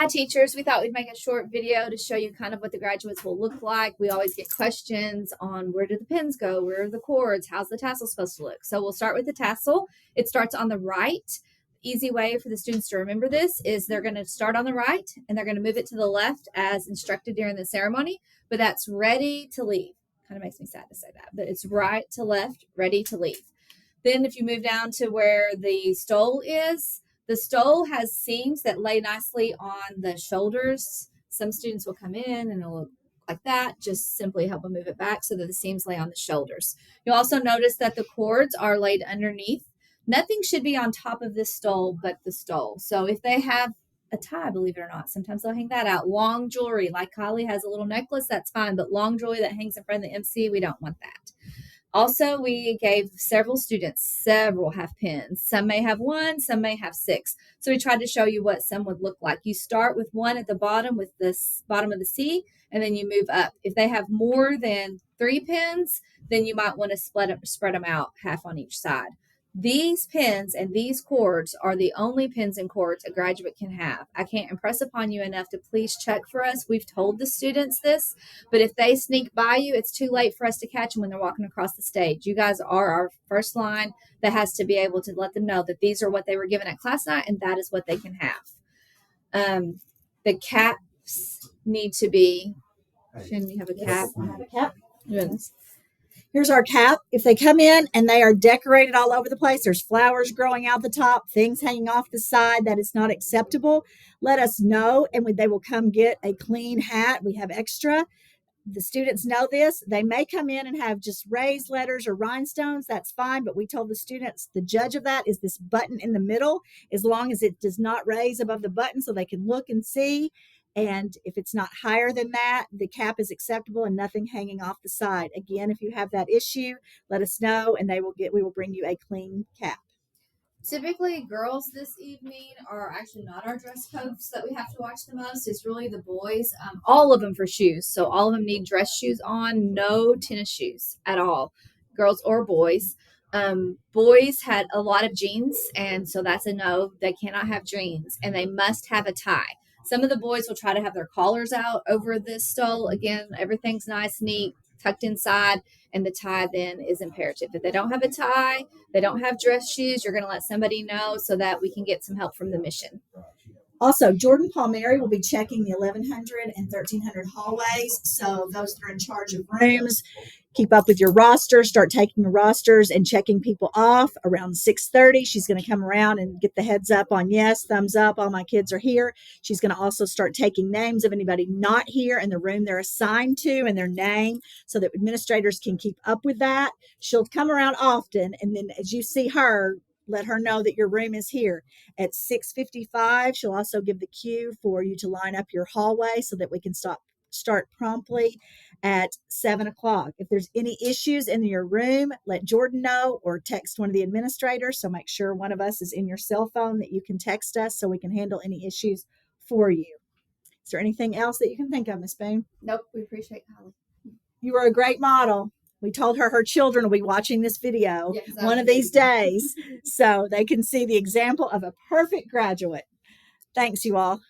Hi teachers, we thought we'd make a short video to show you kind of what the graduates will look like. We always get questions on where do the pins go, where are the cords, how's the tassel supposed to look. So we'll start with the tassel. It starts on the right. Easy way for the students to remember this is they're going to start on the right and they're going to move it to the left as instructed during the ceremony, but that's ready to leave. Kind of makes me sad to say that, but it's right to left, ready to leave. Then if you move down to where the stole is, the stole has seams that lay nicely on the shoulders. Some students will come in and it'll look like that. Just simply help them move it back so that the seams lay on the shoulders. You'll also notice that the cords are laid underneath. Nothing should be on top of this stole but the stole. So if they have a tie, believe it or not, sometimes they'll hang that out. Long jewelry, like Kylie has a little necklace, that's fine, but long jewelry that hangs in front of the MC, we don't want that. Also, we gave several students several half pins. Some may have one, some may have 6. So we tried to show you what some would look like. You start with one at the bottom with the bottom of the C, and then you move up. If they have more than 3 pins, then you might want to spread them out half on each side. These pins and these cords are the only pins and cords a graduate can have. I can't impress upon you enough to please check for us. We've told the students this, but if they sneak by you, it's too late for us to catch them when they're walking across the stage. You guys are our first line that has to be able to let them know that these are what they were given at class night and that is what they can have. The caps need to be, shouldn't you have a cap? I have a cap. Here's our cap. If they come in and they are decorated all over the place, there's flowers growing out the top, things hanging off the side, that is not acceptable. Let us know and they will come get a clean hat. We have extra. The students know this. They may come in and have just raised letters or rhinestones. That's fine. But we told the students the judge of that is this button in the middle, as long as it does not raise above the button so they can look and see. And if it's not higher than that, the cap is acceptable and nothing hanging off the side. Again, if you have that issue, let us know and we will bring you a clean cap. Typically, girls this evening are actually not our dress codes that we have to watch the most. It's really the boys. All of them for shoes. So all of them need dress shoes on, no tennis shoes at all, girls or boys. Boys had a lot of jeans, and so that's a no. They cannot have jeans, and they must have a tie. Some of the boys will try to have their collars out over this stole. Again, everything's nice, neat, tucked inside, and the tie then is imperative. If they don't have a tie, they don't have dress shoes, you're going to let somebody know so that we can get some help from the mission. Also, Jordan Palmieri will be checking the 1100 and 1300 hallways. So those that are in charge of rooms, keep up with your roster, start taking the rosters and checking people off. Around 6:30, she's going to come around and get the heads up on yes, thumbs up, all my kids are here. She's going to also start taking names of anybody not here in the room they're assigned to and their name so that administrators can keep up with that. She'll come around often, and then as you see her, let her know that your room is here. At 6:55, she'll also give the cue for you to line up your hallway so that we can start promptly at 7 o'clock. If there's any issues in your room, let Jordan know or text one of the administrators. So make sure one of us is in your cell phone that you can text us so we can handle any issues for you. Is there anything else that you can think of, Ms. Boone? Nope, we appreciate Kylie. You were a great model. We told her children will be watching this video one of these days so they can see the example of a perfect graduate. Thanks, you all.